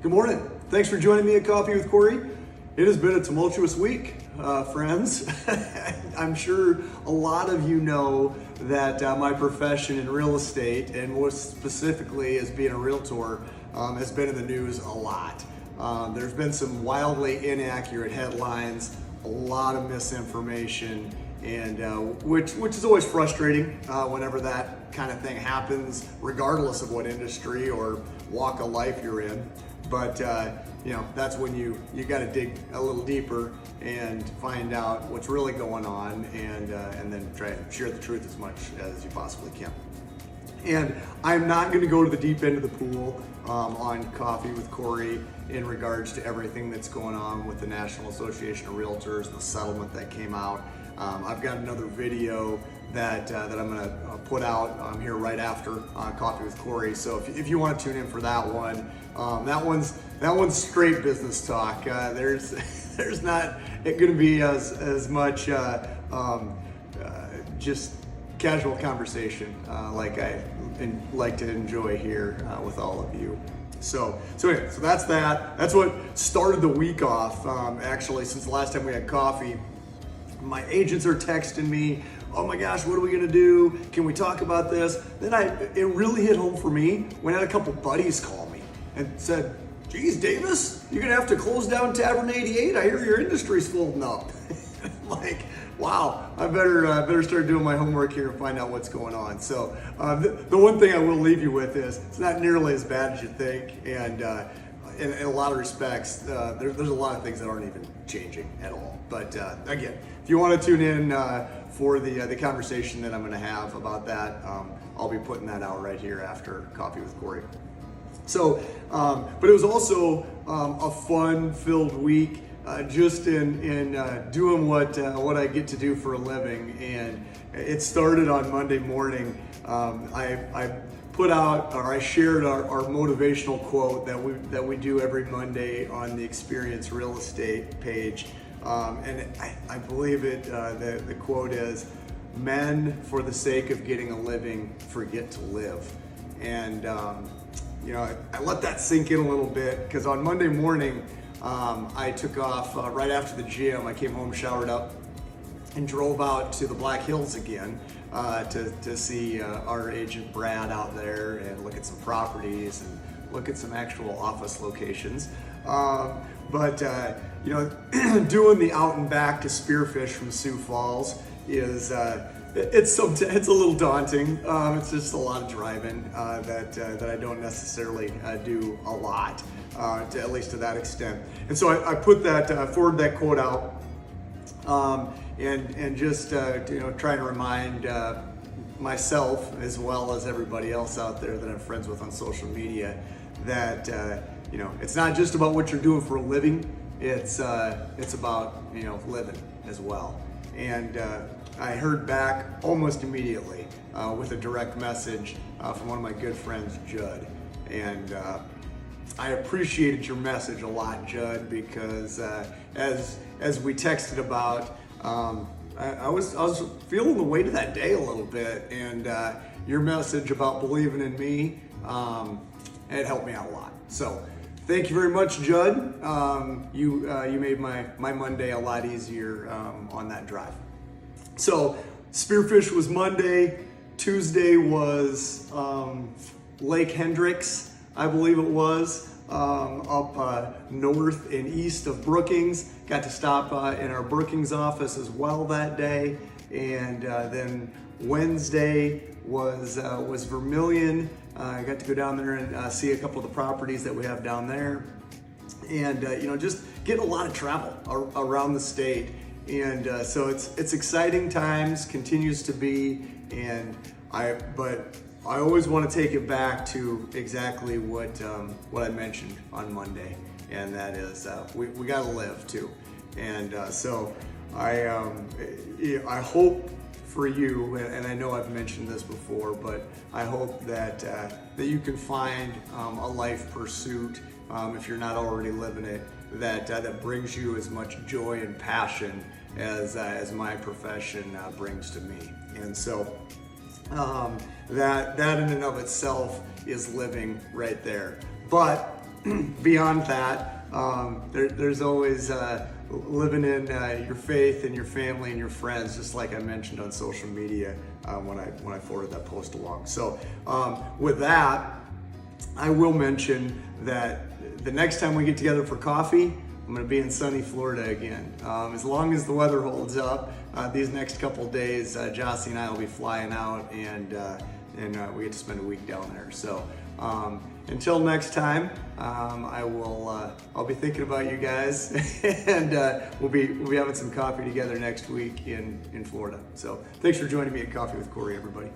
Good morning. Thanks for joining me at Coffee with Kory. It has been a tumultuous week, friends. I'm sure a lot of you know that my profession in real estate, and more specifically as being a realtor, has been in the news a lot. There's been some wildly inaccurate headlines, a lot of misinformation, and which is always frustrating whenever that kind of thing happens, regardless of what industry or walk of life you're in. But that's when you got to dig a little deeper and find out what's really going on, and then try to share the truth as much as you possibly can. And I'm not going to go to the deep end of the pool on Coffee with Kory in regards to everything that's going on with the National Association of Realtors and the settlement that came out. I've got another video that I'm going to put out here right after Coffee with Kory. So if you want to tune in for that one, that one's straight business talk. There's not going to be as much just casual conversation like I like to enjoy here with all of you. So that's that. That's what started the week off. Actually, since the last time we had coffee, my agents are texting me, oh my gosh, what are we gonna do? Can we talk about this? Then it really hit home for me when I had a couple buddies call me and said, geez, Davis, you're gonna have to close down Tavern 88. I hear your industry's folding up. Like, wow, I better start doing my homework here and find out what's going on. So the one thing I will leave you with is it's not nearly as bad as you think, and in a lot of respects, there's a lot of things that aren't even changing at all. But again, if you want to tune in for the conversation that I'm going to have about that, I'll be putting that out right here after Coffee with Kory. So, but it was also a fun-filled week, just in doing what I get to do for a living. And it started on Monday morning. I put out, or I shared our motivational quote that we do every Monday on the Experience Real Estate page. And I believe the quote is, men for the sake of getting a living forget to live. And I let that sink in a little bit, because on Monday morning I took off right after the gym. I came home, showered up, and drove out to the Black Hills again to see our agent Brad out there and look at some properties and look at some actual office locations. But doing the out and back to Spearfish from Sioux Falls is it's a little daunting. It's just a lot of driving that I don't necessarily do a lot, at least to that extent. And so I put that forward that quote out. And just trying to remind myself, as well as everybody else out there that I'm friends with on social media, that it's not just about what you're doing for a living. It's about living as well. And I heard back almost immediately with a direct message from one of my good friends, Judd, and I appreciated your message a lot, Judd, because as we texted about. I was feeling the weight of that day a little bit, and your message about believing in me, it helped me out a lot. So thank you very much, Judd. You made my Monday a lot easier on that drive. So Spearfish was Monday. Tuesday was Lake Hendricks, I believe it was. Up north and east of Brookings. Got to stop in our Brookings office as well that day. And then Wednesday was Vermilion. I got to go down there and see a couple of the properties that we have down there. And just getting a lot of travel around the state. And so it's exciting times, continues to be. And but I always want to take it back to exactly what I mentioned on Monday, and that is we got to live too. And so I hope for you, and I know I've mentioned this before, but I hope that you can find a life pursuit, if you're not already living it, that brings you as much joy and passion as my profession brings to me. And so that in and of itself is living right there. But beyond that, there's always living in your faith and your family and your friends, just like I mentioned on social media when I forwarded that post along. So with that, I will mention that the next time we get together for coffee, I'm going to be in sunny Florida again. As long as the weather holds up, these next couple of days, Jossie and I will be flying out, and we get to spend a week down there. So until next time, I'll be thinking about you guys, and we'll be having some coffee together next week in Florida. So thanks for joining me at Coffee with Kory, everybody.